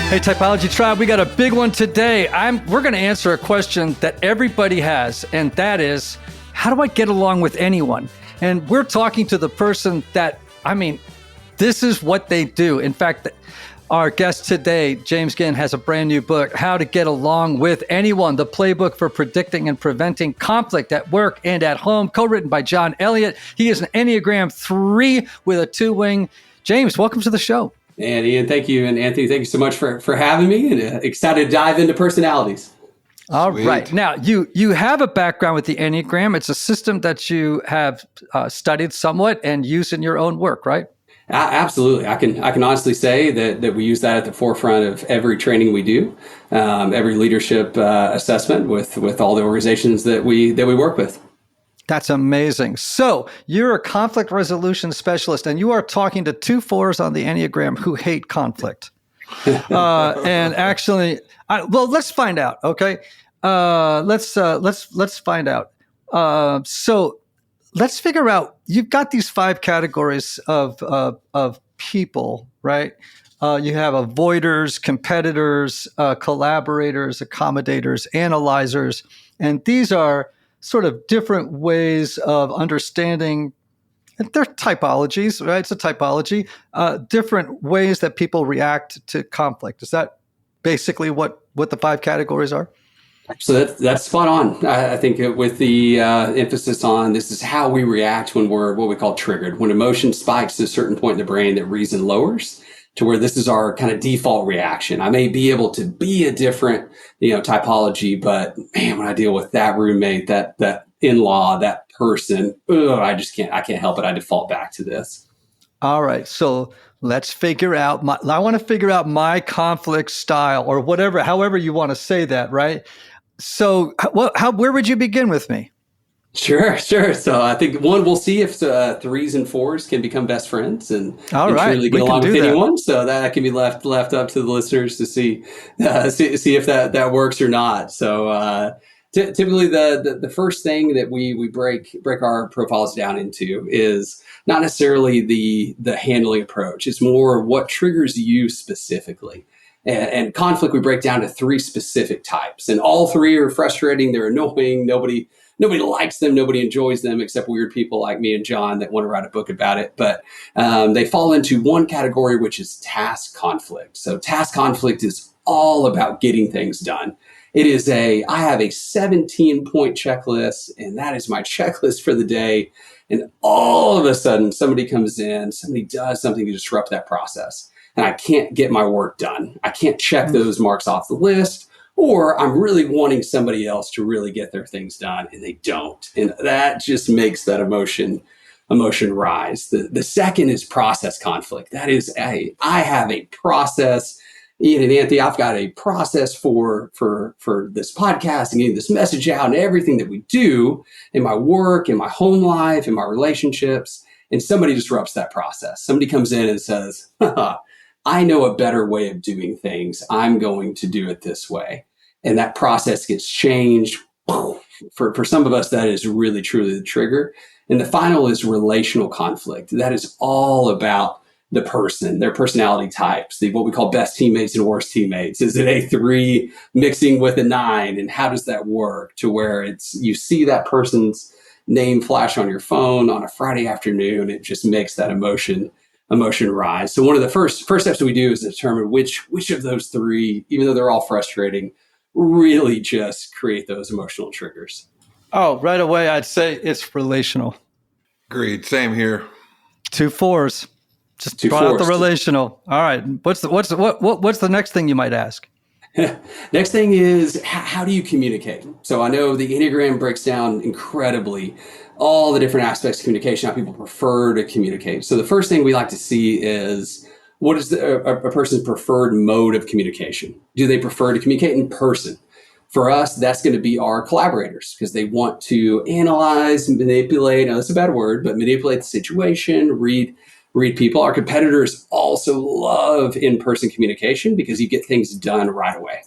Hey, Typology Tribe, we got a big one today. We're going to answer a question that everybody has, and that is, how do I get along with anyone? And we're talking to the person that, this is what they do. In fact, our guest today, James Ginn, has a brand new book, How to Get Along with Anyone, the Playbook for Predicting and Preventing Conflict at Work and at Home, co-written by John Elliott. He is an Enneagram 3 with a 2-wing. James, welcome to the show. And Ian, thank you. And Anthony, thank you so much for having me, and excited to dive into personalities. All right. Now, you have a background with the Enneagram. It's a system that you have studied somewhat and used in your own work, right? Absolutely. I can honestly say that we use that at the forefront of every training we do, every leadership assessment with all the organizations that we work with. That's amazing. So you're a conflict resolution specialist, and you are talking to 2 4s on the Enneagram who hate conflict. And actually, let's find out. Okay, let's find out. So let's figure out. You've got these 5 categories of people, right? You have avoiders, competitors, collaborators, accommodators, analyzers, and these are sort of different ways of understanding. They're typologies, right? It's a typology. Different ways that people react to conflict. Is that basically what the 5 categories are? So that's spot on. I think with the emphasis on this is how we react when we're what we call triggered. When emotion spikes to a certain point in the brain that reason lowers, to where this is our kind of default reaction. I may be able to be a different, typology, but man, when I deal with that roommate, that in-law, that person, I can't help it. I default back to this. All right. So let's figure out I want to figure out my conflict style, or whatever, however you want to say that, right? So where would you begin with me? Sure. So I think we'll see if 3s and 4s can become best friends and truly get along with anyone. So that can be left up to the listeners to see if that works or not. So typically the first thing that we break our profiles down into is not necessarily the handling approach. It's more what triggers you specifically. And conflict we break down to 3 specific types, and all 3 are frustrating. They're annoying. Nobody likes them. Nobody enjoys them except weird people like me and John that want to write a book about it. But they fall into one category, which is task conflict. So task conflict is all about getting things done. It is I have a 17-point checklist, and that is my checklist for the day. And all of a sudden, somebody comes in, somebody does something to disrupt that process, and I can't get my work done. I can't check those marks off the list. Or I'm really wanting somebody else to really get their things done, and they don't. And that just makes that emotion rise. The second is process conflict. That is, I have a process. Ian and Anthony, I've got a process for this podcast and getting this message out and everything that we do in my work, in my home life, in my relationships. And somebody disrupts that process. Somebody comes in and says, I know a better way of doing things. I'm going to do it this way. And that process gets changed. For some of us, that is really, truly the trigger. And the final is relational conflict. That is all about the person, their personality types, what we call best teammates and worst teammates. Is it a 3 mixing with a 9? And how does that work to where you see that person's name flash on your phone on a Friday afternoon? It just makes that emotion rise. So one of the first steps that we do is determine which of those 3, even though they're all frustrating, really just create those emotional triggers. Oh, right away, I'd say it's relational. Agreed. Same here. 2 4s. Just brought out the relational. All right. What's the next thing you might ask? Next thing is, how do you communicate? So I know the Enneagram breaks down incredibly all the different aspects of communication, how people prefer to communicate. So the first thing we like to see is, what is a person's preferred mode of communication? Do they prefer to communicate in person? For us, that's going to be our collaborators, because they want to analyze, manipulate, now that's a bad word, but manipulate the situation, read people. Our competitors also love in-person communication because you get things done right away.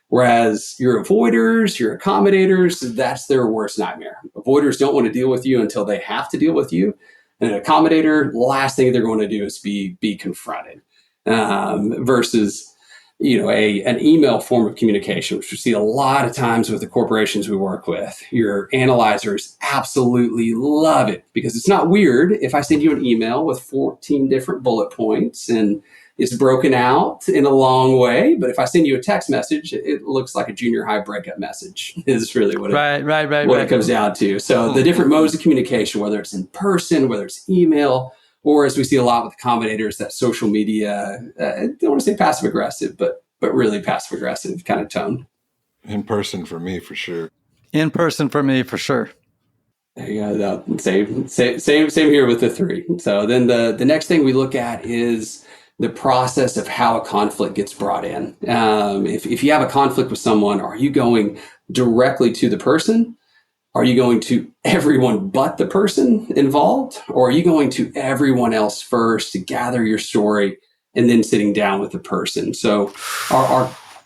Whereas your avoiders, your accommodators, that's their worst nightmare. Avoiders don't want to deal with you until they have to deal with you. And an accommodator, the last thing they're going to do is be confronted. Versus an email form of communication, which we see a lot of times with the corporations we work with. Your analyzers absolutely love it because it's not weird if I send you an email with 14 different bullet points and it's broken out in a long way. But if I send you a text message, it looks like a junior high breakup message is really what it comes down to. So the different modes of communication, whether it's in person, whether it's email, or as we see a lot with accommodators, that social media, I don't want to say passive aggressive, but really passive aggressive kind of tone. In person for me, for sure. In person for me, for sure. There you go. Same here with the 3. So then the next thing we look at is the process of how a conflict gets brought in. If you have a conflict with someone, are you going directly to the person? Are you going to everyone but the person involved? Or are you going to everyone else first to gather your story and then sitting down with the person? So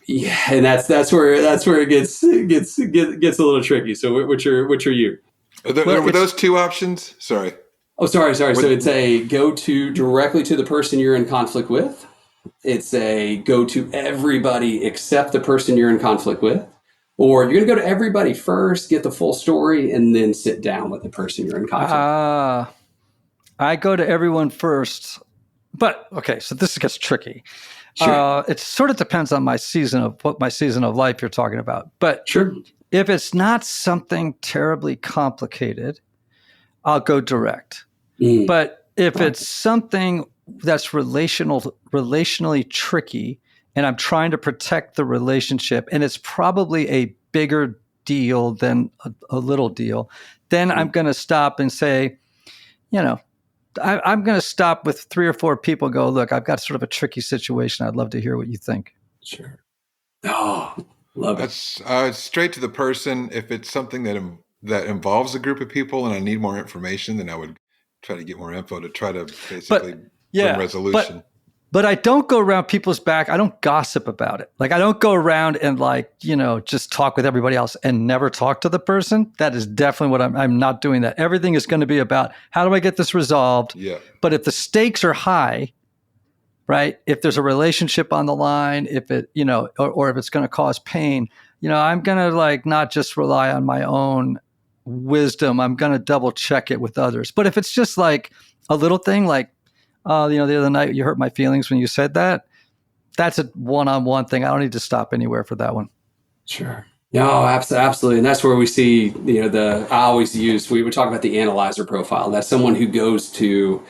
and that's where it gets a little tricky. So which are you? Were those 2 options? Sorry. Oh, sorry. So it's a go to directly to the person you're in conflict with. It's a go to everybody except the person you're in conflict with. Or you're going to go to everybody first, get the full story, and then sit down with the person you're in conflict. I go to everyone first. But, okay, so this gets tricky. Sure. It sort of depends on my season of life you're talking about. But sure. If it's not something terribly complicated, I'll go direct. But if it's something that's relationally tricky, and I'm trying to protect the relationship, and it's probably a bigger deal than a little deal, then I'm going to stop and say, I'm going to stop with 3 or 4 people and go, look, I've got sort of a tricky situation. I'd love to hear what you think. Sure. Oh, love it. Straight to the person. If it's something that involves a group of people and I need more information, then I would try to get more info to try to basically bring resolution. But I don't go around people's back. I don't gossip about it. Like I don't go around and just talk with everybody else and never talk to the person. That is definitely what I'm not doing that. Everything is going to be about how do I get this resolved? Yeah. But if the stakes are high, right? If there's a relationship on the line, if it, or if it's going to cause pain, I'm going to not just rely on my own wisdom. I'm going to double check it with others. But if it's just like a little thing the other night you hurt my feelings when you said that, that's a one-on-one thing. I don't need to stop anywhere for that one. Sure. No, absolutely. And that's where we see, we would talk about the analyzer profile. That's someone who goes to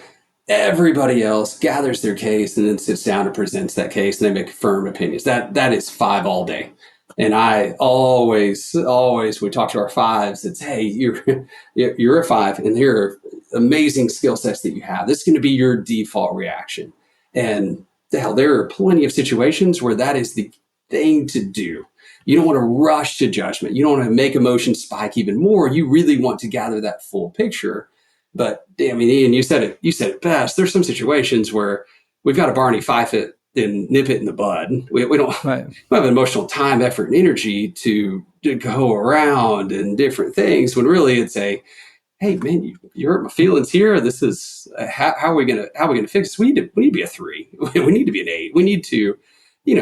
everybody else, gathers their case, and then sits down and presents that case, and they make firm opinions. That is 5 all day. And I always, we talk to our 5s, it's, hey, you're a 5, and here are amazing skill sets that you have. This is going to be your default reaction. And there are plenty of situations where that is the thing to do. You don't want to rush to judgment. You don't want to make emotions spike even more. You really want to gather that full picture. But Ian, you said it best. There's some situations where we've got to Barney Fife it and nip it in the bud. We don't have emotional time, effort, and energy to go around and different things when really it's hey man, you hurt my feelings here. This is how are we gonna fix this? We need to be a 3. We need to be an 8. We need to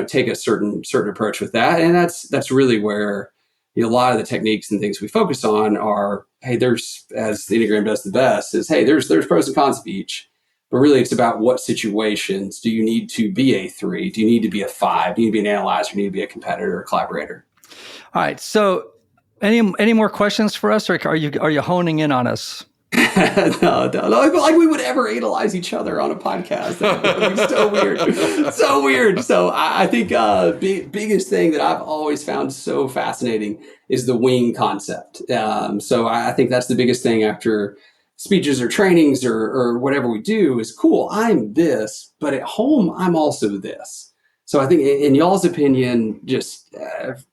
take a certain approach with that, and that's really where a lot of the techniques and things we focus on are, hey, there's, as the Enneagram does the best, is hey, there's pros and cons of each. But really, it's about what situations do you need to be a 3? Do you need to be a 5? Do you need to be an analyzer? Do you need to be a competitor or collaborator? All right. So, any more questions for us, or are you honing in on us? No. Like we would ever analyze each other on a podcast. That would be so weird. So weird. So I think biggest thing that I've always found so fascinating is the wing concept. So I think that's the biggest thing after speeches or trainings or whatever we do is cool. I'm this, but at home, I'm also this. So I think in y'all's opinion, just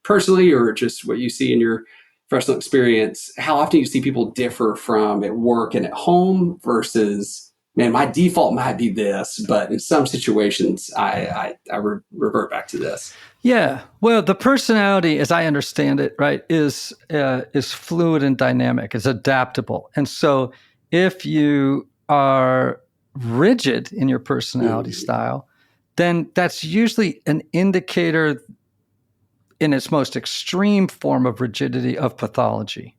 personally, or just what you see in your professional experience, how often you see people differ from at work and at home versus, man, my default might be this, but in some situations, I revert back to this. Yeah. Well, the personality, as I understand it, right, is fluid and dynamic. It's adaptable. And so if you are rigid in your personality style, then that's usually an indicator in its most extreme form of rigidity of pathology.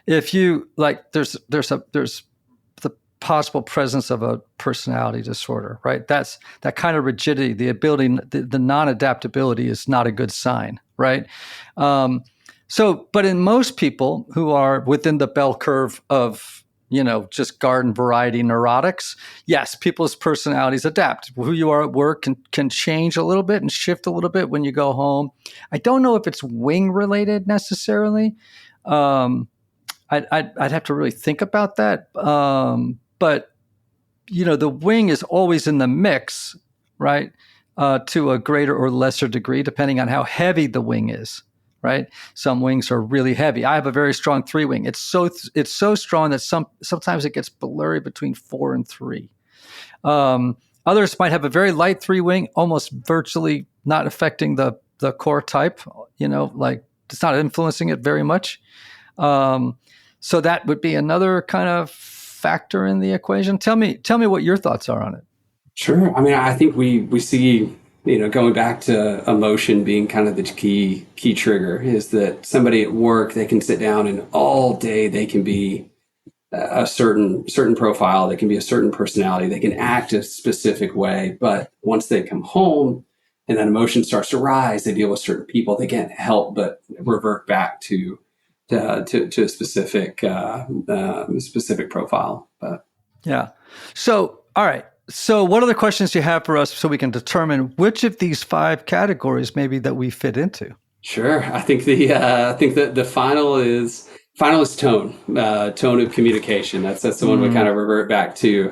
If you like, there's the possible presence of a personality disorder, right? That's that kind of rigidity, the ability, the non-adaptability is not a good sign, right? But in most people who are within the bell curve of, just garden variety neurotics, yes, people's personalities adapt. Who you are at work can change a little bit and shift a little bit when you go home. I don't know if it's wing related necessarily. I'd have to really think about that. But the wing is always in the mix, right? To a greater or lesser degree, depending on how heavy the wing is. Right. Some wings are really heavy. I have a very strong 3-wing. It's so strong that sometimes it gets blurry between 4 and 3. Others might have a very light 3-wing, almost virtually not affecting the core type, like it's not influencing it very much. So that would be another kind of factor in the equation. Tell me what your thoughts are on it. Sure. I mean, I think we see, going back to emotion being kind of the key trigger, is that somebody at work, they can sit down and all day they can be a certain profile, they can be a certain personality, they can act a specific way, but once they come home and that emotion starts to rise, they deal with certain people, they can't help but revert back to a specific profile. But yeah. So, all right. So what other questions do you have for us so we can determine which of these 5 categories maybe that we fit into? Sure. I think the final is tone of communication. That's the one we kind of revert back to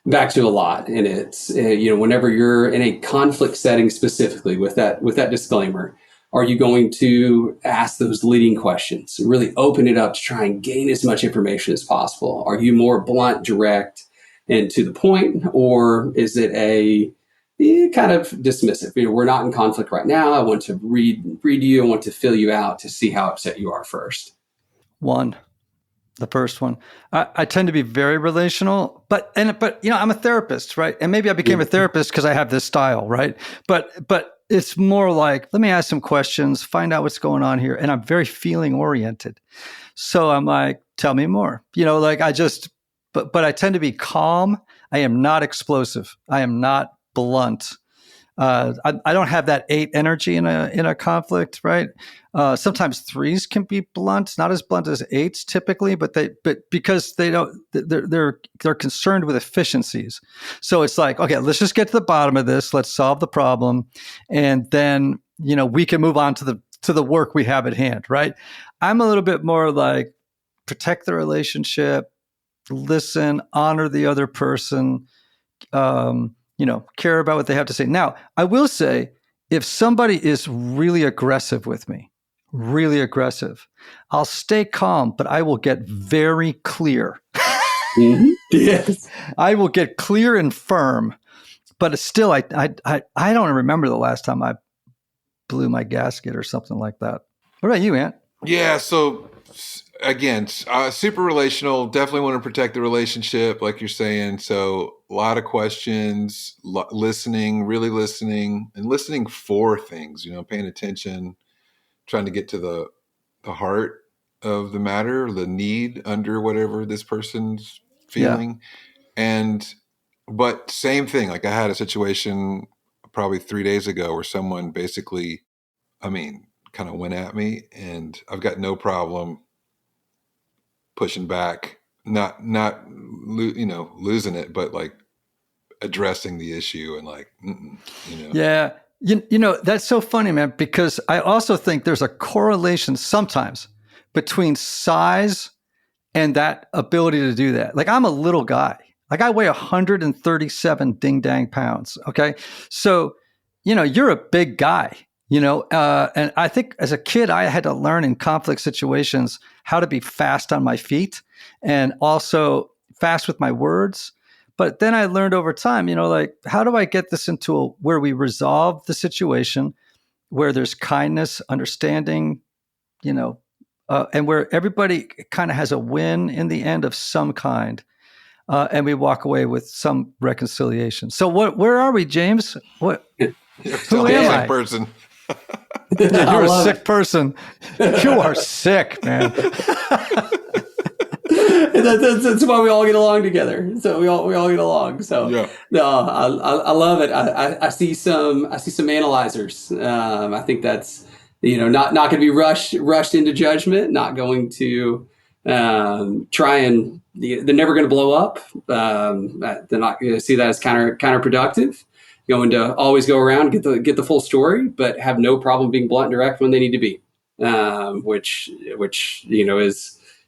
a lot. And it's, whenever you're in a conflict setting, specifically with that disclaimer, are you going to ask those leading questions, really open it up to try and gain as much information as possible? Are you more blunt, direct, and to the point, or is it a kind of dismissive? We're not in conflict right now. I want to read you. I want to fill you out to see how upset you are first. The first one. I tend to be very relational, but I'm a therapist, right? And maybe I became a therapist because I have this style, right? But it's more like, let me ask some questions, find out what's going on here, and I'm very feeling oriented. So I'm like, tell me more. But I tend to be calm. I am not explosive. I am not blunt. I don't have that 8 energy in a conflict, right? Sometimes 3s can be blunt, not as blunt as 8s typically, but because they're concerned with efficiencies. So it's like, okay, let's just get to the bottom of this. Let's solve the problem, and then we can move on to the work we have at hand, right? I'm a little bit more like protect the relationship, listen, honor the other person, care about what they have to say. Now, I will say, if somebody is really aggressive with me, I'll stay calm, but I will get very clear. Mm-hmm. Yes. I will get clear and firm, but still, I don't remember the last time I blew my gasket or something like that. What about you, Ant? Yeah, so again, super relational, definitely want to protect the relationship, like you're saying. So a lot of questions, listening, really listening, and listening for things, paying attention, trying to get to the heart of the matter, the need under whatever this person's feeling. Yeah. But same thing, like I had a situation probably 3 days ago where someone basically, kind of went at me, and I've got no problem pushing back, not losing it, but like addressing the issue and like, Yeah. That's so funny, man, because I also think there's a correlation sometimes between size and that ability to do that. Like I'm a little guy. Like I weigh 137 ding dang pounds. Okay. So, you're a big guy, and I think as a kid, I had to learn in conflict situations how to be fast on my feet and also fast with my words. But then I learned over time, like, how do I get this into where we resolve the situation, where there's kindness, understanding, and where everybody kind of has a win in the end of some kind. and we walk away with some reconciliation. So where are we, James? Who am I? Person. Yeah, you're a sick person. You are sick, man. That's why we all get along together. So we all get along. So yeah. No, I love it. I see some analyzers. I think that's not going to be rushed into judgment. Not going to try and they're never going to blow up. They're not going to see that as counterproductive. Going to always go around, get the full story, but have no problem being blunt and direct when they need to be, which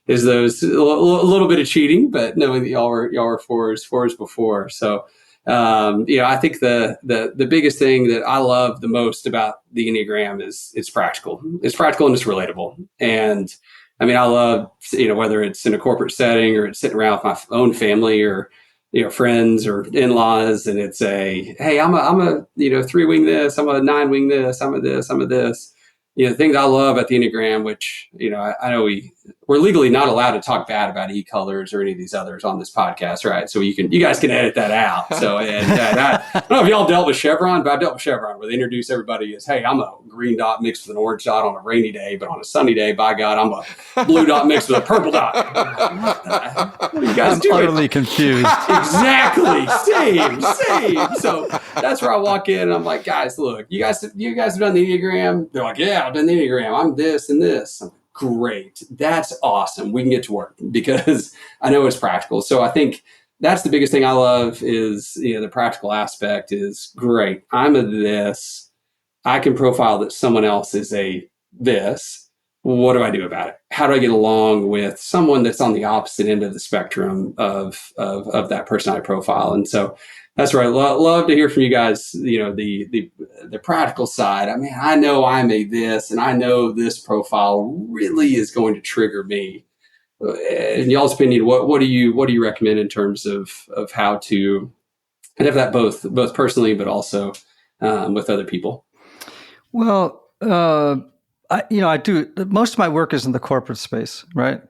is those a little bit of cheating, but knowing that y'all were fours before. So I think the biggest thing that I love the most about the Enneagram is it's practical. It's practical and it's relatable. And I mean, I love whether it's in a corporate setting or it's sitting around with my own family or friends or in-laws, and it's hey, I'm a 3-wing this, I'm a 9-wing this, I'm a this. The thing that I love at the Enneagram, which I know we're legally not allowed to talk bad about e-colors or any of these others on this podcast, right? So you guys can edit that out. So I don't know if y'all dealt with Chevron, but I dealt with Chevron where they introduce everybody as, hey, I'm a green dot mixed with an orange dot on a rainy day, but on a sunny day, by God, I'm a blue dot mixed with a purple dot. What are you guys doing? I'm utterly confused. Exactly, same. So that's where I walk in and I'm like, guys, look, you guys have done the Enneagram. They're like, yeah, I've done the Enneagram. I'm this and this. I'm like, great. That's awesome. We can get to work because I know it's practical. So I think that's the biggest thing I love is, the practical aspect is great. I'm a this. I can profile that someone else is a this. What do I do about it? How do I get along with someone that's on the opposite end of the spectrum of that person I profile? And so that's where I love to hear from you guys, the practical side. I mean, I know I'm a this, and I know this profile really is going to trigger me. In y'all's opinion, what do you recommend in terms of how to have that both personally, but also with other people? Well, I do. Most of my work is in the corporate space, right?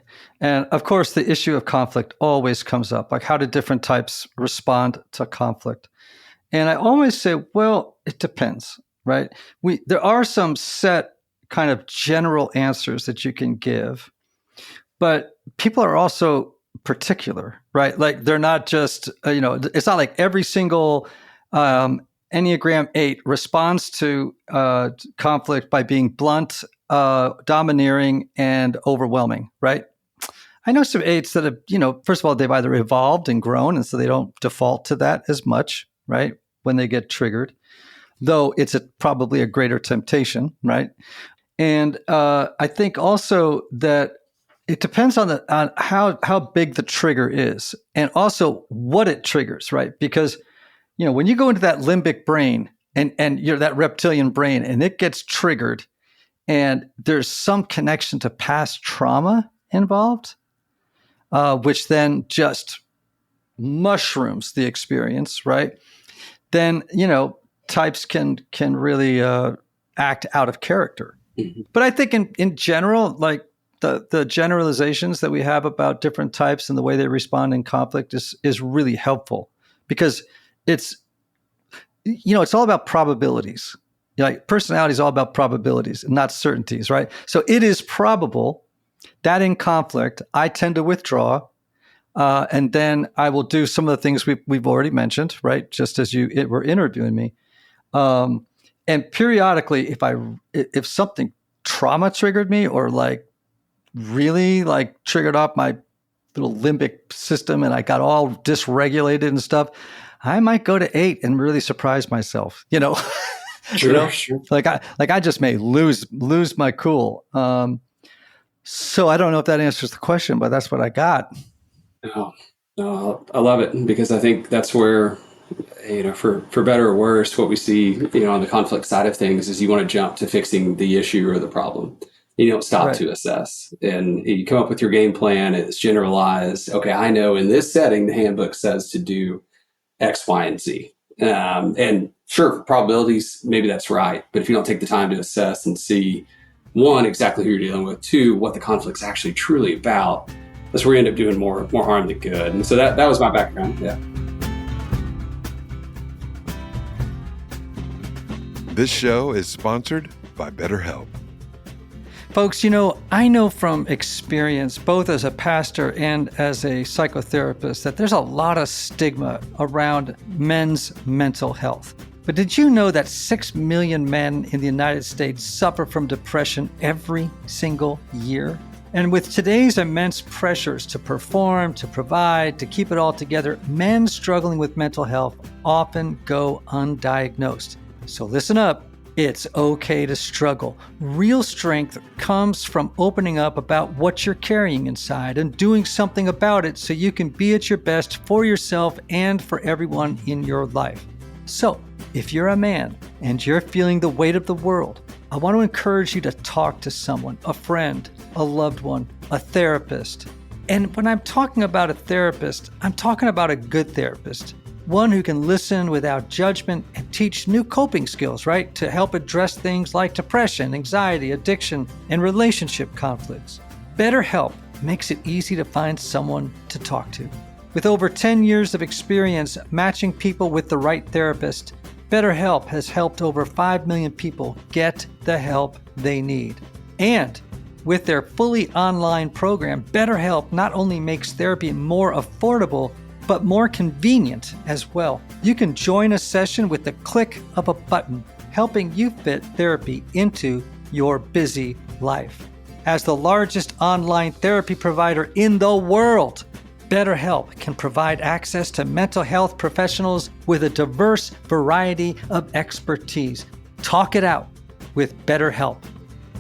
And of course, the issue of conflict always comes up. Like, how do different types respond to conflict? And I always say, well, it depends, right? There are some set kind of general answers that you can give, but people are also particular, right? Like, they're not just, it's not like every single Enneagram 8 responds to conflict by being blunt, domineering, and overwhelming, right? I know some 8s that have, first of all, they've either evolved and grown, and so they don't default to that as much, right, when they get triggered, though it's probably a greater temptation, right? And I think also that it depends on how big the trigger is, and also what it triggers, right? Because when you go into that limbic brain and you're that reptilian brain and it gets triggered and there's some connection to past trauma involved, which then just mushrooms the experience, right? Then, types can really act out of character. Mm-hmm. But I think in general, like the generalizations that we have about different types and the way they respond in conflict is really helpful because it's all about probabilities. Like, personality is all about probabilities and not certainties, right? So it is probable that in conflict, I tend to withdraw, and then I will do some of the things we've already mentioned, right? Just as you were interviewing me. And periodically, if something trauma triggered me or like really like triggered off my little limbic system and I got all dysregulated and stuff, I might go to 8 and really surprise myself, Sure. Like I just may lose my cool. So I don't know if that answers the question, but that's what I got. No, I love it because I think that's where, for better or worse, what we see, on the conflict side of things is you want to jump to fixing the issue or the problem. You don't stop to assess, and you come up with your game plan. It's generalized. Okay, I know in this setting, the handbook says to do X, Y, and Z. And sure, probabilities, maybe that's right. But if you don't take the time to assess and see, 1, exactly who you're dealing with, 2, what the conflict's actually truly about, that's where you end up doing more harm than good. And so that was my background. Yeah. This show is sponsored by BetterHelp. Folks, I know from experience, both as a pastor and as a psychotherapist, that there's a lot of stigma around men's mental health. But did you know that 6 million men in the United States suffer from depression every single year? And with today's immense pressures to perform, to provide, to keep it all together, men struggling with mental health often go undiagnosed. So listen up. It's okay to struggle. Real strength comes from opening up about what you're carrying inside and doing something about it so you can be at your best for yourself and for everyone in your life. So, if you're a man and you're feeling the weight of the world, I want to encourage you to talk to someone, a friend, a loved one, a therapist. And when I'm talking about a therapist, I'm talking about a good therapist. One who can listen without judgment and teach new coping skills, right? To help address things like depression, anxiety, addiction, and relationship conflicts. BetterHelp makes it easy to find someone to talk to. With over 10 years of experience matching people with the right therapist, BetterHelp has helped over 5 million people get the help they need. And with their fully online program, BetterHelp not only makes therapy more affordable, but more convenient as well. You can join a session with the click of a button, helping you fit therapy into your busy life. As the largest online therapy provider in the world, BetterHelp can provide access to mental health professionals with a diverse variety of expertise. Talk it out with BetterHelp.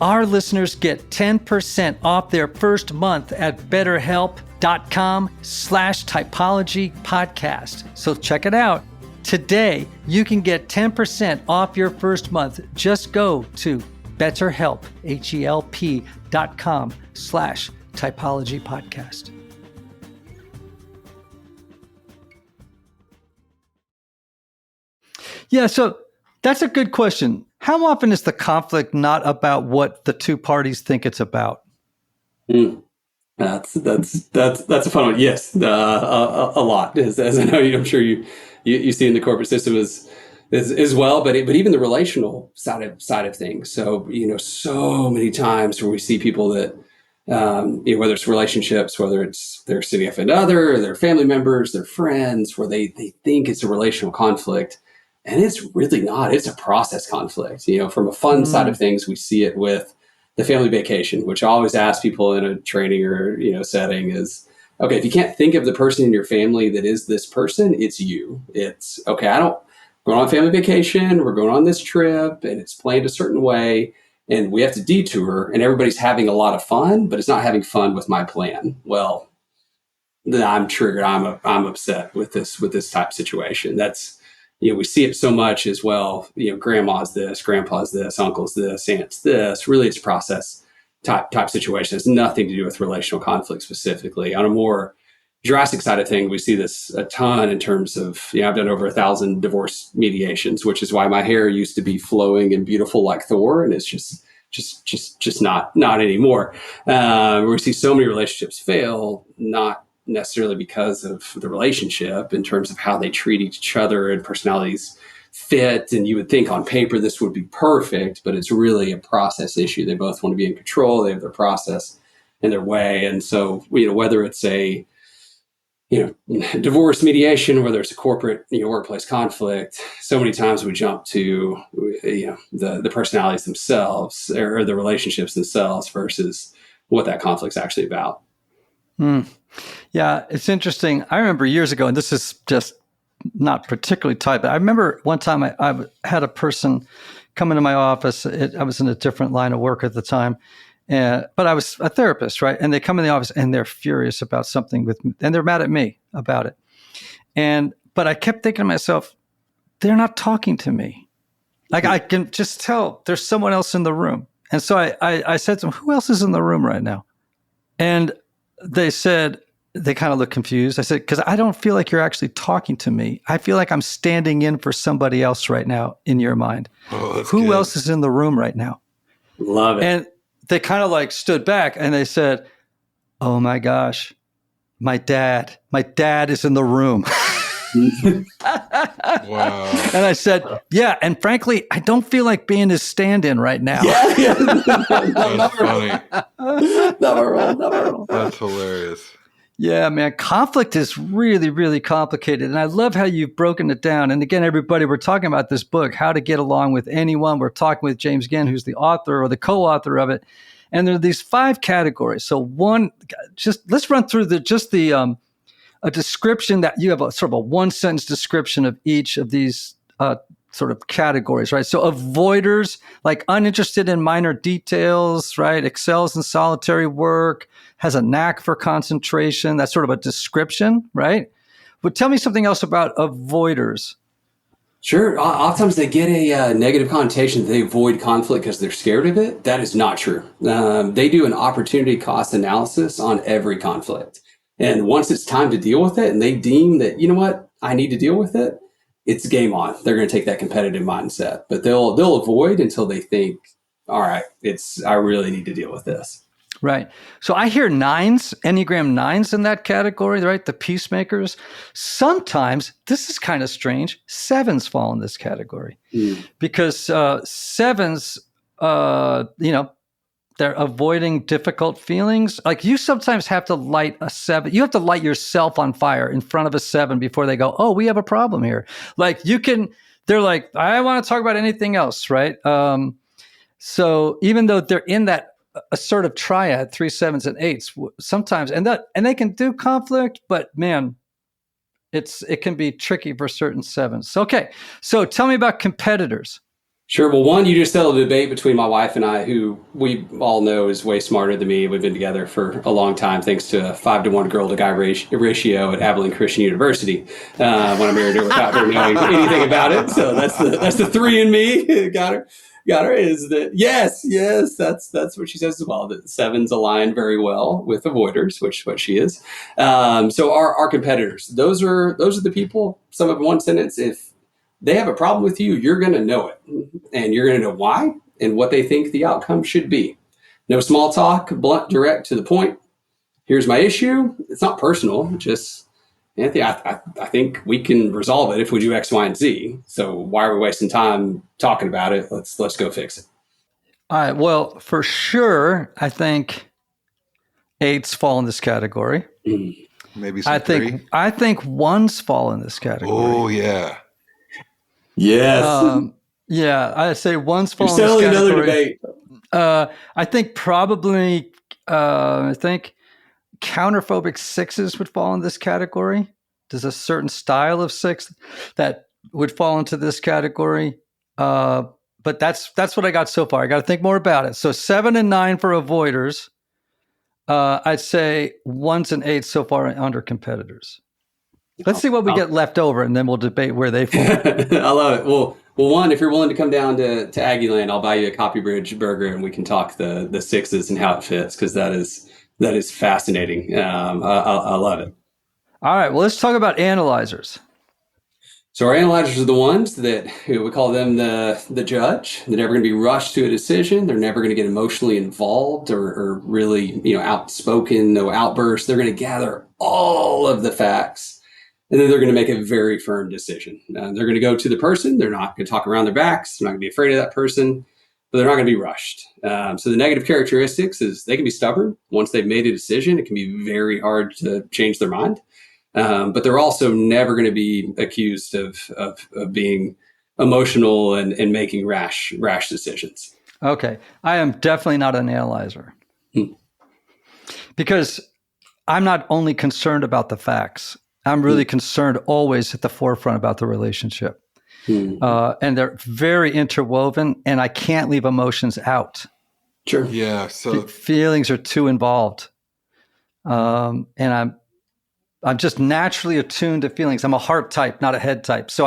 Our listeners get 10% off their first month at BetterHelp.com/Typology Podcast. So check it out. Today, you can get 10% off your first month. Just go to BetterHelp, HELP.com/Typology Podcast. Yeah, so that's a good question. How often is the conflict not about what the two parties think it's about? That's a fun one. Yes, a lot, as I know, I'm sure you see in the corporate system as well, but even the relational side of things. So so many times where we see people that whether it's relationships, whether it's their significant other, their family members, their friends, where they think it's a relational conflict. And it's really not. It's a process conflict. From a fun side of things, we see it with the family vacation, which I always ask people in a training or setting is, okay, if you can't think of the person in your family that is this person, it's you. It's okay. We're going on family vacation. We're going on this trip, and it's planned a certain way, and we have to detour, and everybody's having a lot of fun, but it's not having fun with my plan. Well, then I'm triggered. I'm upset with this type of situation. That's we see it so much as well. Grandma's this, grandpa's this, uncle's this, aunt's this. Really, it's process type situation. It's nothing to do with relational conflict specifically. On a more drastic side of things, we see this a ton in terms of, I've done over 1,000 divorce mediations, which is why my hair used to be flowing and beautiful like Thor, and it's just not anymore. We see so many relationships fail, not necessarily because of the relationship in terms of how they treat each other and personalities fit. And you would think on paper this would be perfect, but it's really a process issue. They both want to be in control. They have their process and their way. And so, whether it's a divorce mediation, whether it's a corporate workplace conflict, so many times we jump to the personalities themselves or the relationships themselves versus what that conflict's actually about. Yeah, it's interesting. I remember years ago, and this is just not particularly tight, but I remember one time I had a person come into my office. I was in a different line of work at the time, but I was a therapist, right? And they come in the office and they're furious about something and they're mad at me about it. But I kept thinking to myself, they're not talking to me. Like I can just tell there's someone else in the room. And so I said to them, who else is in the room right now? And they said, they kind of looked confused. I said, because I don't feel like you're actually talking to me. I feel like I'm standing in for somebody else right now in your mind. Who else is in the room right now? Love it. And they kind of like stood back and they said, oh my gosh, My dad is in the room. Wow. And I said, yeah. And frankly, I don't feel like being his stand-in right now. Yeah. That's funny. Never. That's hilarious. Yeah, man. Conflict is really, really complicated. And I love how you've broken it down. And again, everybody, we're talking about this book, How to Get Along with Anyone. We're talking with James Ginn, who's the author or the co-author of it. And there are these 5 categories. So one, just let's run through a description that you have a sort of a 1-sentence description of each of these sort of categories, right? So avoiders, like uninterested in minor details, right? Excels in solitary work, has a knack for concentration. That's sort of a description, right? But tell me something else about avoiders. Sure. Oftentimes they get a negative connotation. They avoid conflict because they're scared of it. That is not true. They do an opportunity cost analysis on every conflict. And once it's time to deal with it and they deem that, you know what, I need to deal with it, it's game on. They're going to take that competitive mindset, but they'll avoid until they think, all right, I really need to deal with this. Right. So I hear 9s, Enneagram 9s in that category, right? The peacemakers. Sometimes, this is kind of strange, 7s fall in this category because 7s, they're avoiding difficult feelings. Like you sometimes have to light a 7. You have to light yourself on fire in front of a 7 before they go, oh, we have a problem here. Like they're like, I want to talk about anything else, right? So even though they're in that assertive triad, 3 7s and 8s, sometimes, and they can do conflict, but man, it can be tricky for certain 7s. Okay, so tell me about competitors. Sure. Well, one, you just settled a debate between my wife and I, who we all know is way smarter than me. We've been together for a long time, thanks to a 5-to-1 girl-to-guy ratio at Abilene Christian University. When I married her without her knowing anything about it, so that's the 3 in me. Got her. Is that yes? That's what she says as well. That 7s align very well with avoiders, which what she is. So our competitors, those are the people. Some of one sentence, if they have a problem with you, you're going to know it, and you're going to know why and what they think the outcome should be. No small talk, blunt, direct, to the point. Here's my issue. It's not personal. Just, Anthony, I think we can resolve it if we do X, Y, and Z. So why are we wasting time talking about it? Let's go fix it. All right. Well, for sure, I think 8s fall in this category. Maybe some 3. I think 1s fall in this category. Oh yeah. Yes. Yeah, I'd say 1s fall in this settling category. Another debate. I think probably, counterphobic 6s would fall in this category. There's a certain style of 6 that would fall into this category. But that's what I got so far. I got to think more about it. So 7 and 9 for avoiders. I'd say 1s and 8s so far under competitors. Let's see what we get left over, and then we'll debate where they fall. I love it. Well, one, if you're willing to come down to Aggie Land, I'll buy you a Coffee Bridge burger, and we can talk the 6s and how it fits, because that is fascinating. I love it. All right. Well, let's talk about analyzers. So our analyzers are the ones that we call them the judge. They're never going to be rushed to a decision. They're never going to get emotionally involved or really outspoken, no outbursts. They're going to gather all of the facts. And then they're going to make a very firm decision. They're going to go to the person. They're not going to talk around their backs. They're not going to be afraid of that person, but they're not going to be rushed. So the negative characteristics is they can be stubborn. Once they've made a decision, it can be very hard to change their mind. But they're also never going to be accused of being emotional and making rash decisions. Okay. I am definitely not an analyzer because I'm not only concerned about the facts. I'm really concerned always at the forefront about the relationship. And they're very interwoven, and I can't leave emotions out. Sure. Yeah. So feelings are too involved. And I'm just naturally attuned to feelings. I'm a heart type, not a head type. So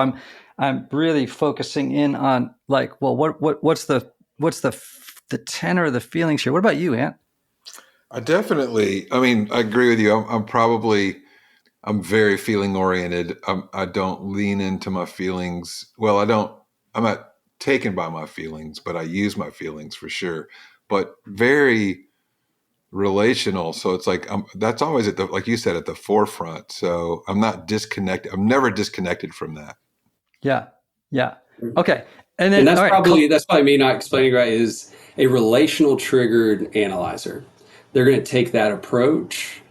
I'm really focusing in on like, well, what's the tenor of the feelings here? What about you, Ant? I agree with you. I'm very feeling oriented. I don't lean into my feelings. Well, I'm not taken by my feelings, but I use my feelings for sure. But very relational. So it's like, that's always like you said, at the forefront. So I'm not disconnected. I'm never disconnected from that. Yeah. Yeah. Okay. And then, that's probably me not explaining right, is a relational triggered analyzer. They're going to take that approach,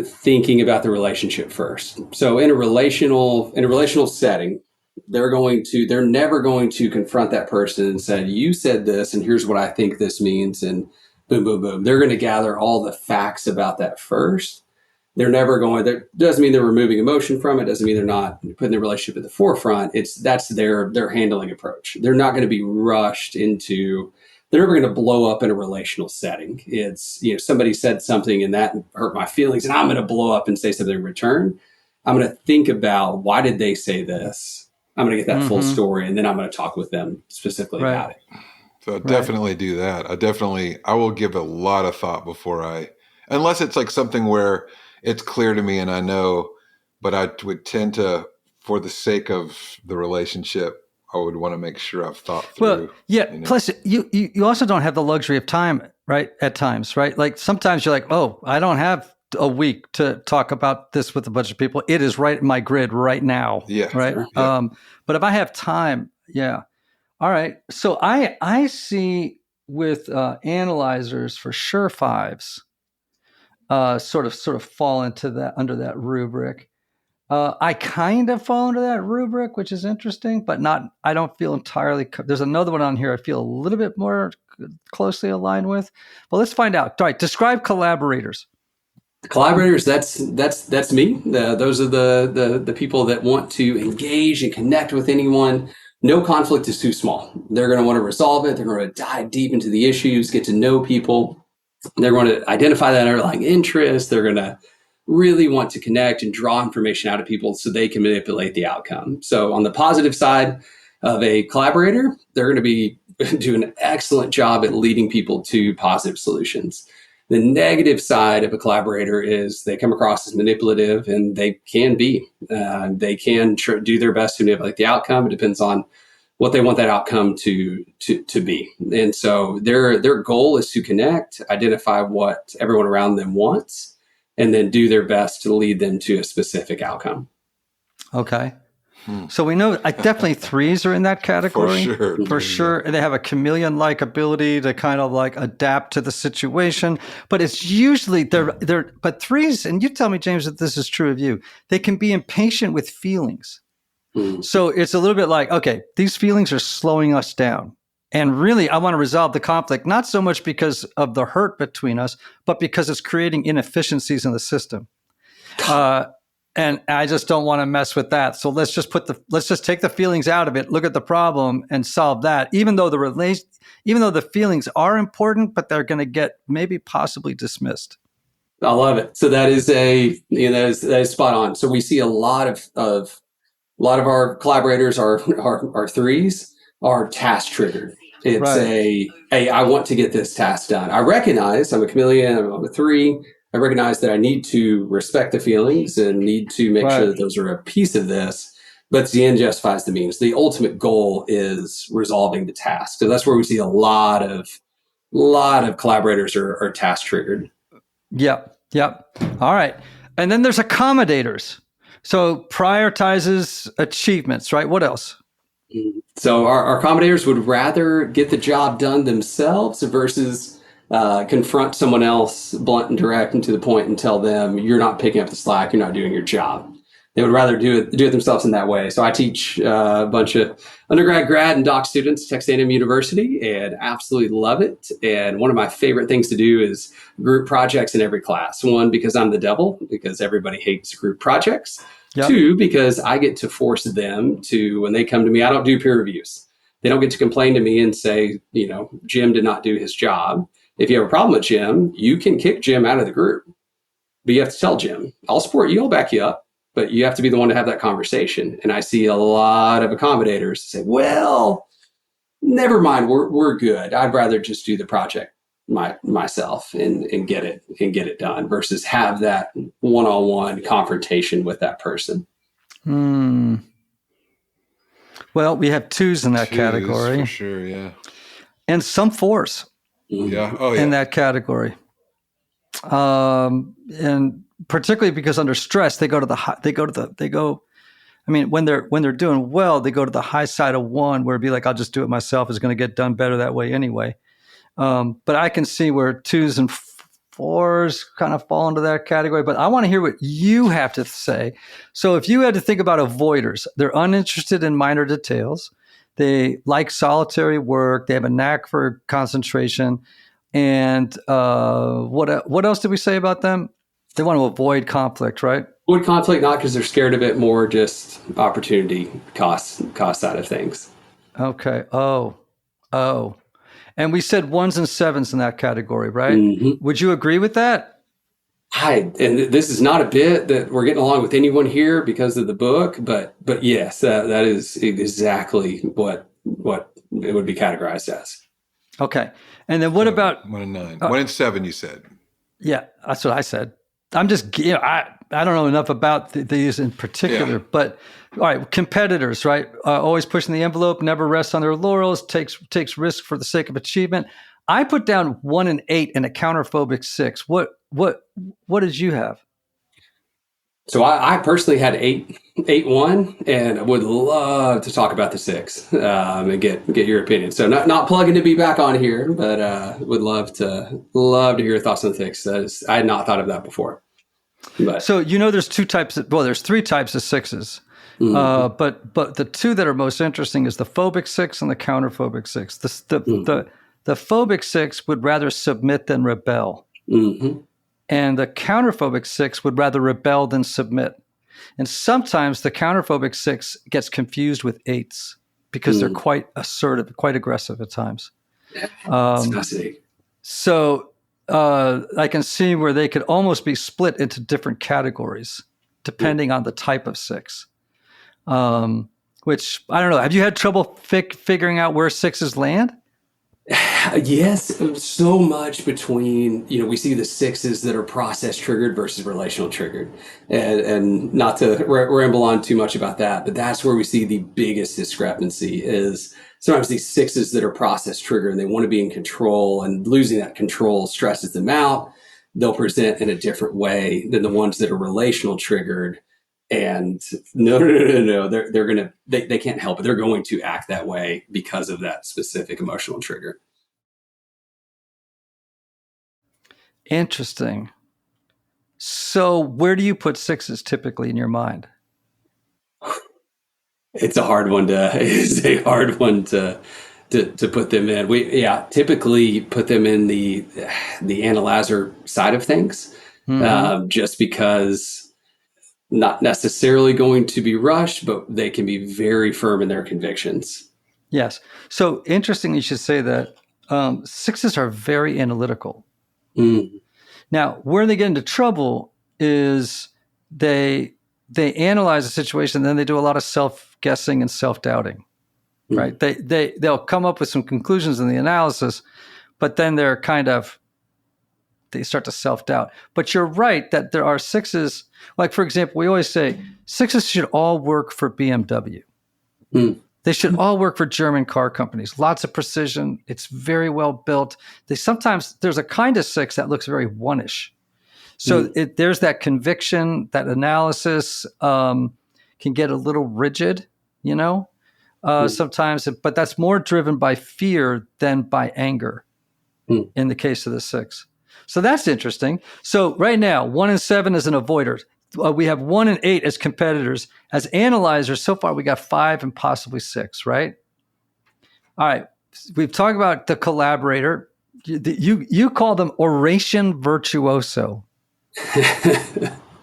thinking about the relationship first. So in a relational setting, they're never going to confront that person and say, you said this, and here's what I think this means. And boom, boom, boom. They're going to gather all the facts about that first. They're never going, that doesn't mean they're removing emotion from it. Doesn't mean they're not putting the relationship at the forefront. That's their handling approach. They're not going to be rushed into, they're never going to blow up in a relational setting. It's, somebody said something and that hurt my feelings, and I'm going to blow up and say something in return. I'm going to think about, why did they say this? I'm going to get that full story, and then I'm going to talk with them specifically about it. So I definitely do that. I will give a lot of thought before unless it's like something where it's clear to me and I know, but I would tend to, for the sake of the relationship, I would want to make sure I've thought through. Well, yeah. Plus, you also don't have the luxury of time, right? At times, right? Like sometimes you're like, oh, I don't have a week to talk about this with a bunch of people. It is right in my grid right now. Yeah. Right. Sure. Yeah. But if I have time, yeah. All right. So I see with analyzers for sure fives. Sort of fall into that, under that rubric. I kind of fall into that rubric, which is interesting, but I don't feel entirely. There's another one on here I feel a little bit more closely aligned with. But let's find out. All right, describe collaborators. Collaborators, that's me. Those are the people that want to engage and connect with anyone. No conflict is too small. They're going to want to resolve it. They're going to dive deep into the issues, get to know people. They're going to identify that underlying interest. They're going to really want to connect and draw information out of people so they can manipulate the outcome. So on the positive side of a collaborator, they're going to be doing an excellent job at leading people to positive solutions. The negative side of a collaborator is they come across as manipulative, and they can be. They can do their best to manipulate the outcome. It depends on what they want that outcome to be. And so their goal is to connect, identify what everyone around them wants, and then do their best to lead them to a specific outcome. Okay. So we know definitely threes are in that category. For sure. And they have a chameleon-like ability to kind of like adapt to the situation. But it's usually but threes, and you tell me, James, that this is true of you, they can be impatient with feelings. So it's a little bit like, okay, these feelings are slowing us down. And really, I want to resolve the conflict, not so much because of the hurt between us, but because it's creating inefficiencies in the system. And I just don't want to mess with that. So let's just take the feelings out of it, look at the problem and solve that. Even though the feelings are important, but they're going to get maybe possibly dismissed. I love it. So that is that is spot on. So we see a lot of our collaborators are threes, are task triggered. It's I want to get this task done. I recognize I'm a chameleon, I'm a three. I recognize that I need to respect the feelings and need to make sure that those are a piece of this, but the end justifies the means. The ultimate goal is resolving the task. So that's where we see a lot of collaborators are task triggered. Yep. All right. And then there's accommodators. So prioritizes achievements, right? What else? So our accommodators would rather get the job done themselves versus confront someone else blunt and direct and to the point and tell them you're not picking up the slack, you're not doing your job. They would rather do it themselves in that way. So I teach a bunch of undergrad, grad, and doc students at Texas A&M University, and absolutely love it. And one of my favorite things to do is group projects in every class. One, because I'm the devil, because everybody hates group projects. Yep. Two, because I get to force them to, when they come to me, I don't do peer reviews. They don't get to complain to me and say, Jim did not do his job. If you have a problem with Jim, you can kick Jim out of the group, but you have to tell Jim, I'll support you, I'll back you up, but you have to be the one to have that conversation. And I see a lot of accommodators say, well, never mind, we're good. I'd rather just do the project myself and get it done versus have that one-on-one confrontation with that person. Well, we have twos in that category. For sure, yeah. And some fours. Yeah. In that category. And particularly because under stress, when they're doing well, they go to the high side of 1, where it'd be like, I'll just do it myself. It's going to get done better that way anyway. But I can see where 2s and 4s kind of fall into that category. But I want to hear what you have to say. So if you had to think about avoiders, they're uninterested in minor details. They like solitary work. They have a knack for concentration. And what else did we say about them? They want to avoid conflict, right? Avoid conflict, not because they're scared of it, more just opportunity cost side of things. Okay. Oh. And we said 1s and 7s in that category, right? Mm-hmm. Would you agree with that? And this is not a bit that we're getting along with anyone here because of the book, but yes, that is exactly what it would be categorized as. Okay. And then what about 1 and 9? 1 and 7, you said. Yeah, that's what I said. I'm just, I don't know enough about these in particular, but all right, competitors, right? Always pushing the envelope, never rests on their laurels, takes risk for the sake of achievement. I put down 1 and 8 and a counterphobic 6. What did you have? So I personally had 8-1, and I would love to talk about the 6 and get your opinion. So not plugging to be back on here, but would love to hear your thoughts on the 6. I had not thought of that before. But. So there's 2 types. There's 3 types of 6s, mm-hmm. But the 2 that are most interesting is the phobic 6 and the counterphobic 6. The phobic 6 would rather submit than rebel. Mm-hmm. And the counterphobic 6 would rather rebel than submit. And sometimes the counterphobic 6 gets confused with 8s because they're quite assertive, quite aggressive at times. That's fascinating. So I can see where they could almost be split into different categories depending on the type of 6. Which, I don't know. Have you had trouble figuring out where 6s land? Yes, so much between, we see the 6s that are process triggered versus relational triggered, and not to ramble on too much about that, but that's where we see the biggest discrepancy is sometimes these 6s that are process triggered and they want to be in control, and losing that control stresses them out. They'll present in a different way than the ones that are relational triggered. And no, they can't help it. They're going to act that way because of that specific emotional trigger. Interesting. So where do you put 6s typically in your mind? It's a hard one to put them in. We typically put them in the analyzer side of things, mm-hmm. Just because not necessarily going to be rushed, but they can be very firm in their convictions. Yes. So interesting you should say that. 6s are very analytical. Mm. Now, where they get into trouble is they analyze a situation, and then they do a lot of self-guessing and self-doubting, right? They'll come up with some conclusions in the analysis, but then they start to self-doubt. But you're right that there are 6s, like, for example, we always say 6s should all work for BMW. Mm. They should all work for German car companies. Lots of precision. It's very well built. There's a kind of 6 that looks very 1-ish. So there's that conviction, that analysis can get a little rigid, sometimes, but that's more driven by fear than by anger in the case of the 6. So that's interesting. So right now, 1 and 7 is an avoider. We have 1 and 8 as competitors. As analyzers, so far we got 5 and possibly 6, right? All right. We've talked about the collaborator. You call them oration virtuoso.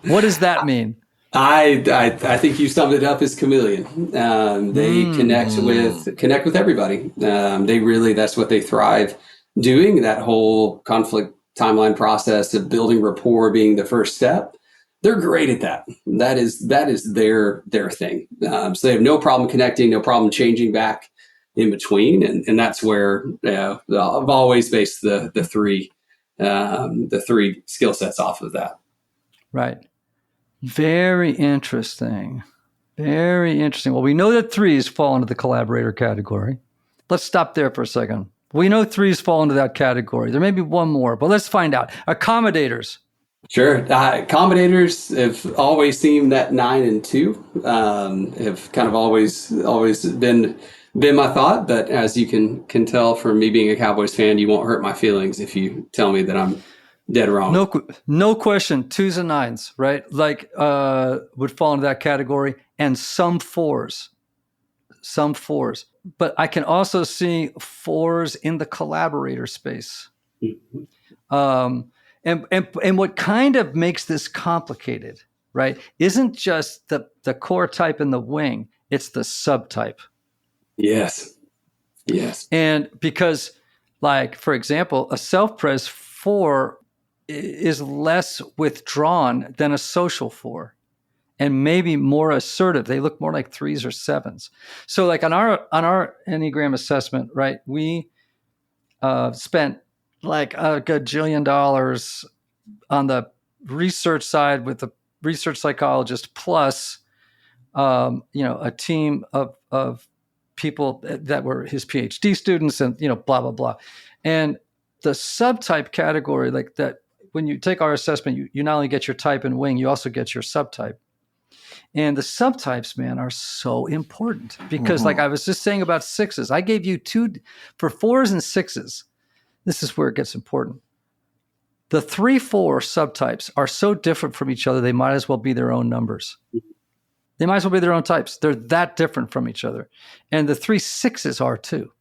What does that mean? I think you summed it up as chameleon. They connect with everybody. That's what they thrive doing. That whole conflict timeline process of building rapport being the first step. They're great at that. That is their thing. So they have no problem connecting, no problem changing back in between, and that's where I've always based the three skill sets off of that. Right. Very interesting. Very interesting. Well, we know that 3s fall into the collaborator category. Let's stop there for a second. We know threes fall into that category. There may be one more, but let's find out. Accommodators. Sure. Accommodators have always seemed that 9 and 2 have kind of always been my thought. But as you can tell from me being a Cowboys fan, you won't hurt my feelings if you tell me that I'm dead wrong. No question. 2s and 9s, right? Like would fall into that category, and some 4s. But I can also see 4s in the collaborator space. Mm-hmm. And what kind of makes this complicated, right, isn't just the core type in the wing, it's the subtype. Yes. And because, like, for example, a self-pres 4 is less withdrawn than a social 4, and maybe more assertive. They look more like 3s or 7s. So like on our Enneagram assessment, right, we spent like a gajillion dollars on the research side with the research psychologist, plus a team of people that were his PhD students, and blah blah blah. And the subtype category, like that, when you take our assessment, you not only get your type and wing, you also get your subtype. And the subtypes, man, are so important because, like I was just saying about 6s, I gave you 2 for 4s and 6s. This is where it gets important. The 3-4 subtypes are so different from each other, they might as well be their own numbers. They might as well be their own types. They're that different from each other. And the 3-6s are too.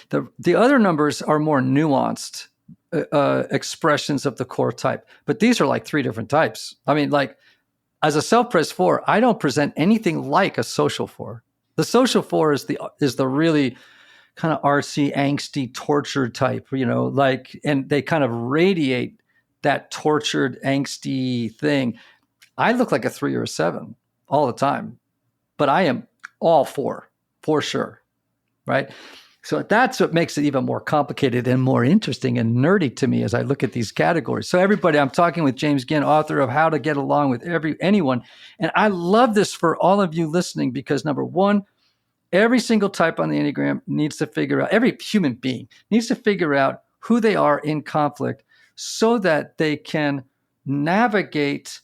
The other numbers are more nuanced expressions of the core type. But these are like 3 different types. I mean, like, as a self-pres 4, I don't present anything like a social 4. The social 4 is the really kind of artsy, angsty, tortured type, and they kind of radiate that tortured, angsty thing. I look like a 3 or a 7 all the time, but I am all 4 for sure, right? So that's what makes it even more complicated and more interesting and nerdy to me as I look at these categories. So everybody, I'm talking with James Ginn, author of How to Get Along with Anyone. And I love this for all of you listening because, number one, every single type on the Enneagram needs to figure out, every human being needs to figure out who they are in conflict so that they can navigate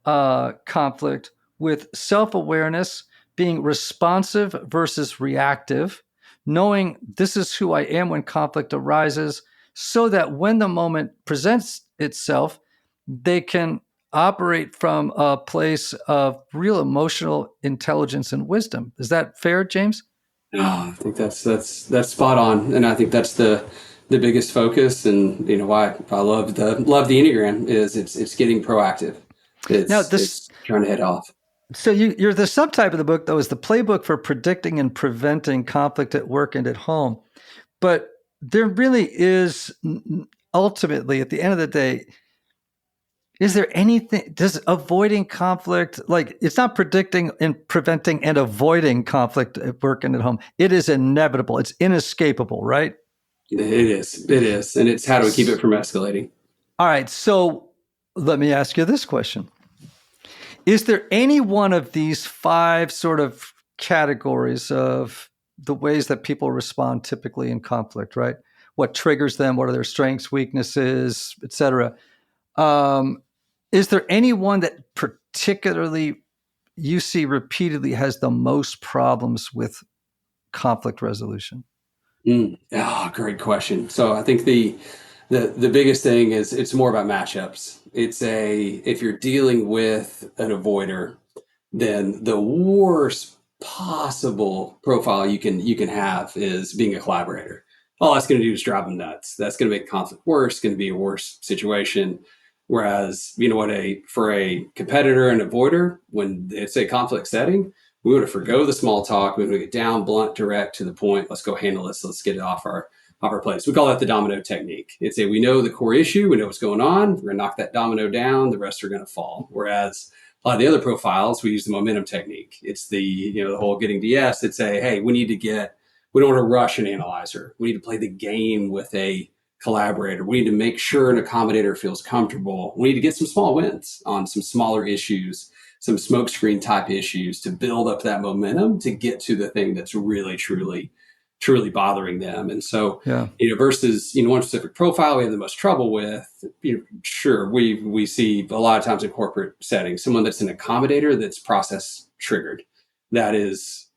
conflict with self-awareness, being responsive versus reactive, knowing this is who I am when conflict arises, so that when the moment presents itself, they can operate from a place of real emotional intelligence and wisdom. Is that fair, James? I think that's spot on, and I think that's the biggest focus, and why I love the Enneagram is it's getting proactive. It's trying to head off. So you're the subtype of the book, though, is the playbook for predicting and preventing conflict at work and at home. But there really is, ultimately, at the end of the day, is there anything, does avoiding conflict, like, it's not predicting and preventing and avoiding conflict at work and at home. It is inevitable. It's inescapable, right? It is. And it's how do we keep it from escalating? All right. So let me ask you this question. Is there any one of these 5 sort of categories of the ways that people respond typically in conflict, right? What triggers them? What are their strengths, weaknesses, et cetera? Is there any one that particularly you see repeatedly has the most problems with conflict resolution? Great question. So I think the biggest thing is it's more about matchups. If you're dealing with an avoider, then the worst possible profile you can have is being a collaborator. All that's going to do is drive them nuts. That's going to make conflict worse. Going to be a worse situation. Whereas, for a competitor and avoider, when it's a conflict setting, we want to forgo the small talk. We want to get down, blunt, direct, to the point. Let's go handle this. Let's get it off our place. We call that the domino technique. We know the core issue. We know what's going on. We're going to knock that domino down. The rest are going to fall. Whereas a lot of the other profiles, we use the momentum technique. It's the whole getting to yes. It's hey, we don't want to rush an analyzer. We need to play the game with a collaborator. We need to make sure an accommodator feels comfortable. We need to get some small wins on some smaller issues, some smokescreen type issues to build up that momentum to get to the thing that's really, truly truly bothering them. And so, yeah. Versus, one specific profile we have the most trouble with, sure, we see a lot of times in corporate settings, someone that's an accommodator that's process triggered. That is,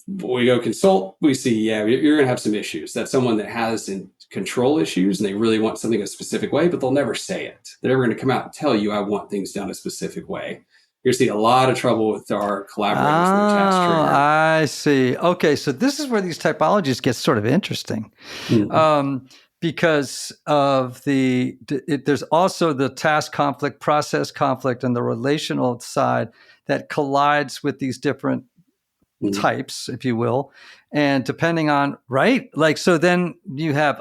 we go consult, we see, you're going to have some issues. That's someone that has control issues and they really want something a specific way, but they'll never say it. They're never going to come out and tell you, I want things done a specific way. You're going to see a lot of trouble with our collaborators. I see. Okay, so this is where these typologies get sort of interesting. Mm-hmm. Because of there's also the task conflict, process conflict, and the relational side that collides with these different types, if you will. And depending on, right? Like, so then you have,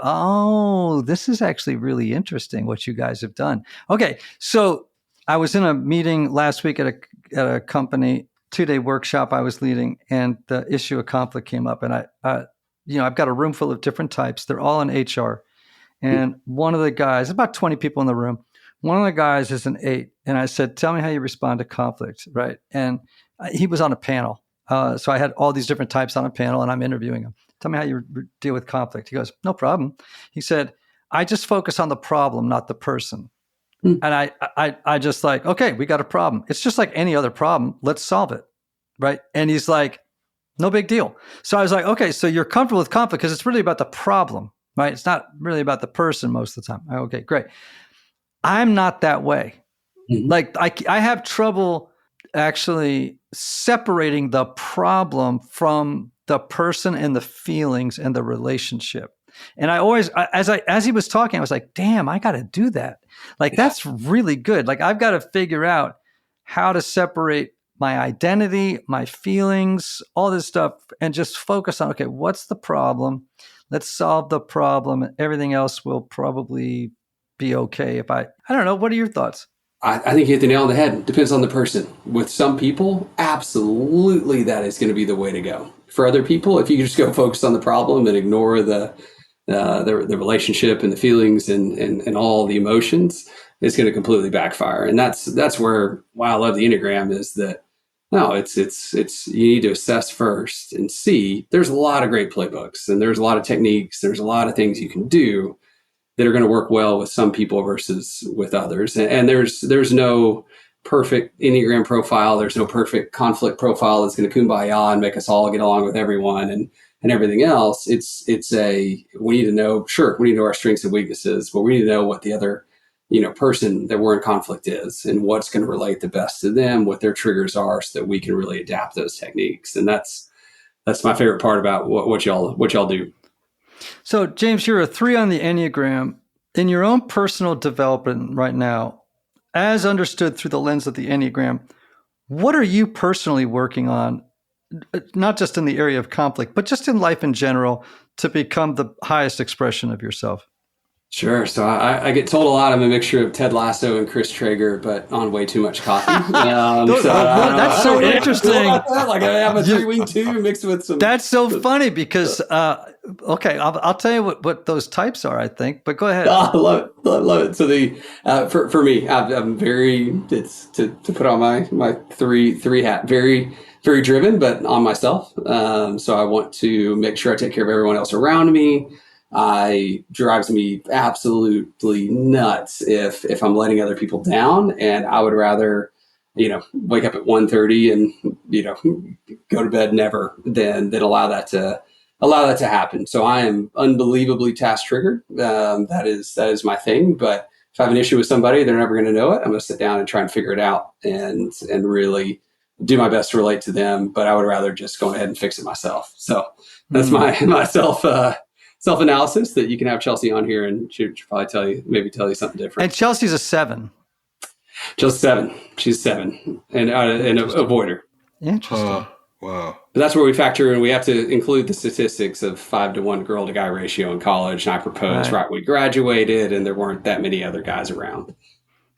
this is actually really interesting what you guys have done. Okay, so I was in a meeting last week at a company, 2-day workshop I was leading, and the issue of conflict came up. And I've got a room full of different types. They're all in HR. And one of the guys, about 20 people in the room, one of the guys is an 8. And I said, tell me how you respond to conflict, right? And he was on a panel. So I had all these different types on a panel and I'm interviewing him. Tell me how you deal with conflict. He goes, no problem. He said, I just focus on the problem, not the person. And I just like, okay, we got a problem. It's just like any other problem. Let's solve it, right? And he's like, no big deal. So I was like, okay, so you're comfortable with conflict because it's really about the problem, right? It's not really about the person most of the time. Okay, great. I'm not that way. Mm-hmm. Like I have trouble actually separating the problem from the person and the feelings and the relationship. And I always, as he was talking, I was like, damn, I got to do that. Like, that's really good. Like, I've got to figure out how to separate my identity, my feelings, all this stuff, and just focus on, okay, what's the problem? Let's solve the problem. And everything else will probably be okay if I don't know. What are your thoughts? I think you hit the nail on the head. Depends on the person. With some people, absolutely that is going to be the way to go. For other people, if you just go focus on the problem and ignore the relationship and the feelings and all the emotions, it's going to completely backfire. And that's where why I love the Enneagram is that no, it's you need to assess first and see. There's a lot of great playbooks and there's a lot of techniques. There's a lot of things you can do that are going to work well with some people versus with others. And there's no perfect Enneagram profile. There's no perfect conflict profile that's going to kumbaya and make us all get along with everyone and everything else. We need to know our strengths and weaknesses, but we need to know what the other, person that we're in conflict is and what's going to relate the best to them, what their triggers are so that we can really adapt those techniques. And that's my favorite part about what y'all do. So, James, you're a 3 on the Enneagram. In your own personal development right now, as understood through the lens of the Enneagram, what are you personally working on, not just in the area of conflict, but just in life in general, to become the highest expression of yourself? Sure. So I get told a lot I'm a mixture of Ted Lasso and Chris Traeger, but on way too much coffee. That's so interesting. Like I have a 3-wing 2 mixed with some. That's so funny because, okay, I'll tell you what those types are, I think, but go ahead. I love it. So for me, I'm very, it's to put on my three hat, very, very driven, but on myself. So I want to make sure I take care of everyone else around me. Drives me absolutely nuts if I'm letting other people down, and I would rather, wake up at 1:30 and, go to bed never than allow that to happen. So I am unbelievably task triggered. That is my thing. But if I have an issue with somebody, they're never going to know it. I'm going to sit down and try and figure it out and really do my best to relate to them. But I would rather just go ahead and fix it myself. So that's my self-analysis that you can have Chelsea on here and she'll probably tell you something different. And Chelsea's a 7. Chelsea's 7. She's 7 and a avoider. Interesting. Wow. But that's where we factor in. We have to include the statistics of 5-to-1 girl to guy ratio in college. And I proposed right when we graduated and there weren't that many other guys around.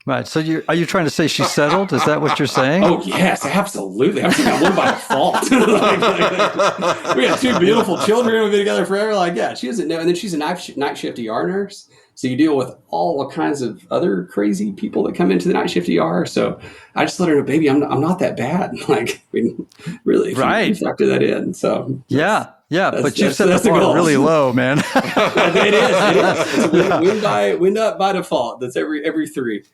Right. So are you trying to say she's settled? Is that what you're saying? Oh, yes, absolutely. I'm saying one by default. We have 2 beautiful children. We've been together forever. She doesn't know. And then she's a night shift ER nurse. So you deal with all kinds of other crazy people that come into the night shift ER. So I just let her know, baby, I'm not that bad. Really, right. You factor that in. So yeah. But you've set the bar really low, man. It is. It's win by default. That's every 3.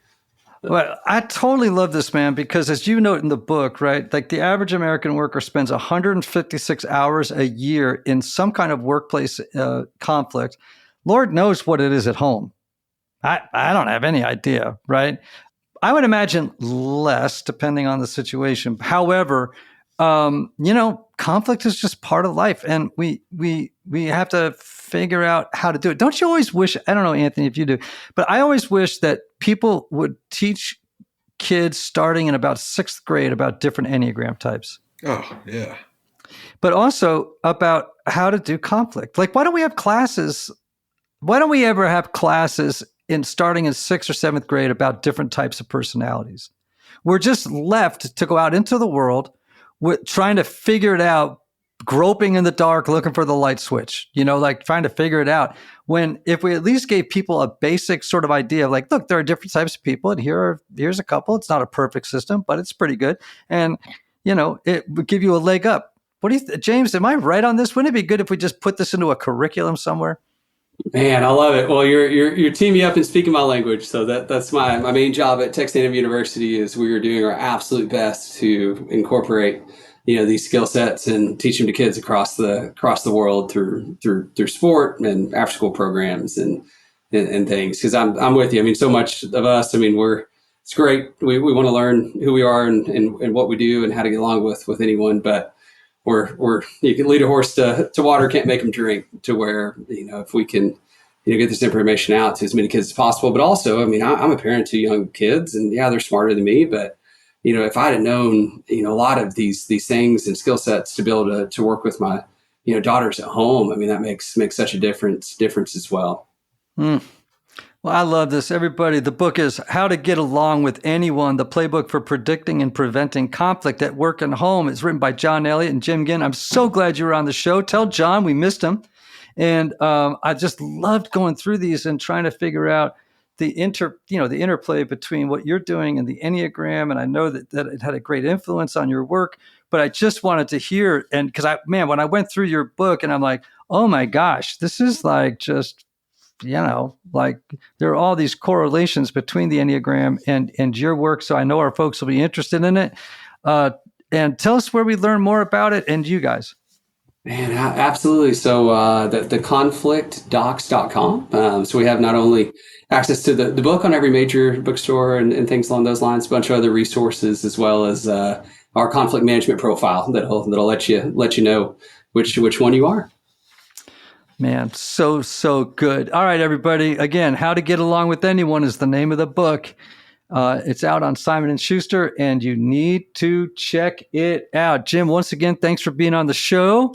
Well, I totally love this, man, because as you note in the book, right, like the average American worker spends 156 hours a year in some kind of workplace conflict. Lord knows what it is at home. I don't have any idea, right? I would imagine less, depending on the situation. However, conflict is just part of life, and we have to figure out how to do it. Don't you always wish, I don't know, Anthony, if you do, but I always wish that people would teach kids starting in about 6th grade about different Enneagram types. Oh, yeah. But also about how to do conflict. Like, why don't we have classes? Why don't we ever have classes starting in 6th or 7th grade about different types of personalities? We're just left to go out into the world with trying to figure it out, groping in the dark, looking for the light switch, like trying to figure it out. When if we at least gave people a basic sort of idea of like, look, there are different types of people, and here's a couple. It's not a perfect system, but it's pretty good. And, it would give you a leg up. What do you James, am I right on this? Wouldn't it be good if we just put this into a curriculum somewhere? Man, I love it. Well, you're teaming me up and speaking my language. So that's my main job at Texas A&M University is we are doing our absolute best to incorporate, these skill sets and teach them to kids across the world through sport and after school programs and things. Because I'm with you. I mean, so much of us. I mean, it's great. We want to learn who we are and what we do and how to get along with anyone, but you can lead a horse to water, can't make them drink, to where, if we can, get this information out to as many kids as possible. But also, I mean, I'm a parent to young kids, and they're smarter than me, but, if I'd have known, a lot of these things and skill sets to be able to work with my, daughters at home, I mean, that makes such a difference as well. Well, I love this. Everybody, the book is How to Get Along with Anyone, the Playbook for Predicting and Preventing Conflict at Work and Home. It's written by John Elliott and Jim Ginn. I'm so glad you were on the show. Tell John we missed him. And I just loved going through these and trying to figure out the interplay between what you're doing and the Enneagram. And I know that it had a great influence on your work, but I just wanted to hear, and because when I went through your book and I'm like, oh my gosh, this is like just, like there are all these correlations between the Enneagram and your work. So I know our folks will be interested in it. And tell us where we learn more about it and you guys. Man, absolutely. So the conflictdocs.com. So we have not only access to the book on every major bookstore and things along those lines, a bunch of other resources, as well as our conflict management profile that'll let you know which one you are. Man, so good. All right, everybody. Again, How to Get Along with Anyone is the name of the book. It's out on Simon & Schuster, and you need to check it out. Jim, once again, thanks for being on the show.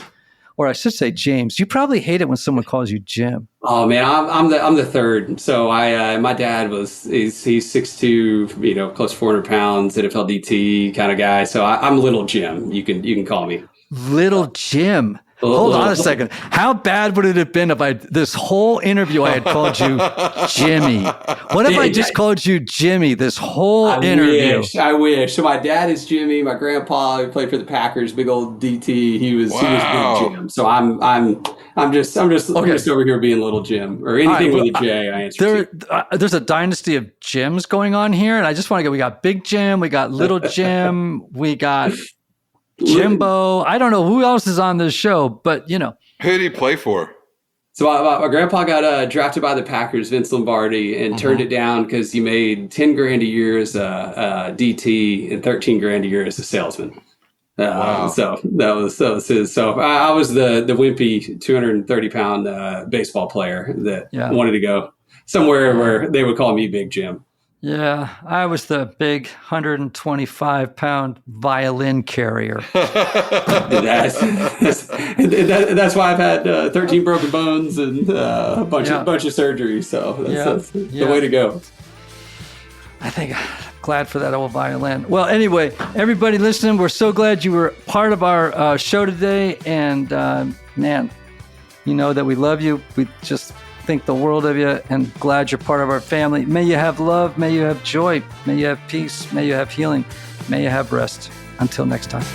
Or I should say, James. You probably hate it when someone calls you Jim. Oh man, I'm the third. So my dad he's 6'2", close to 400 pounds, NFL DT kind of guy. So I'm Little Jim. You can call me Little Jim. Hold on a second. How bad would it have been if this whole interview I had called you Jimmy? What if I just called you Jimmy this whole interview? I wish. So my dad is Jimmy. My grandpa, who played for the Packers, big old DT. He was Big Jim. So I'm just over here being Little Jim or anything with a J. I answer. There's a dynasty of Jims going on here, and I just want to go. We got Big Jim, we got Little Jim, we got Jimbo. I don't know who else is on this show, but Who did he play for? So my grandpa got drafted by the Packers, Vince Lombardi, and turned it down because he made $10,000 a year as a DT and $13,000 a year as a salesman. Wow. So that was his. So I was the wimpy 230-pound baseball player that wanted to go somewhere where they would call me Big Jim. Yeah, I was the big 125-pound violin carrier. That's why I've had 13 broken bones and a bunch of surgeries. So that's the way to go. I think I'm glad for that old violin. Well, anyway, everybody listening, we're so glad you were part of our show today. And man, you know that we love you. We just think the world of you and glad you're part of our family. May you have love. May you have joy. May you have peace. May you have healing. May you have rest. Until next time.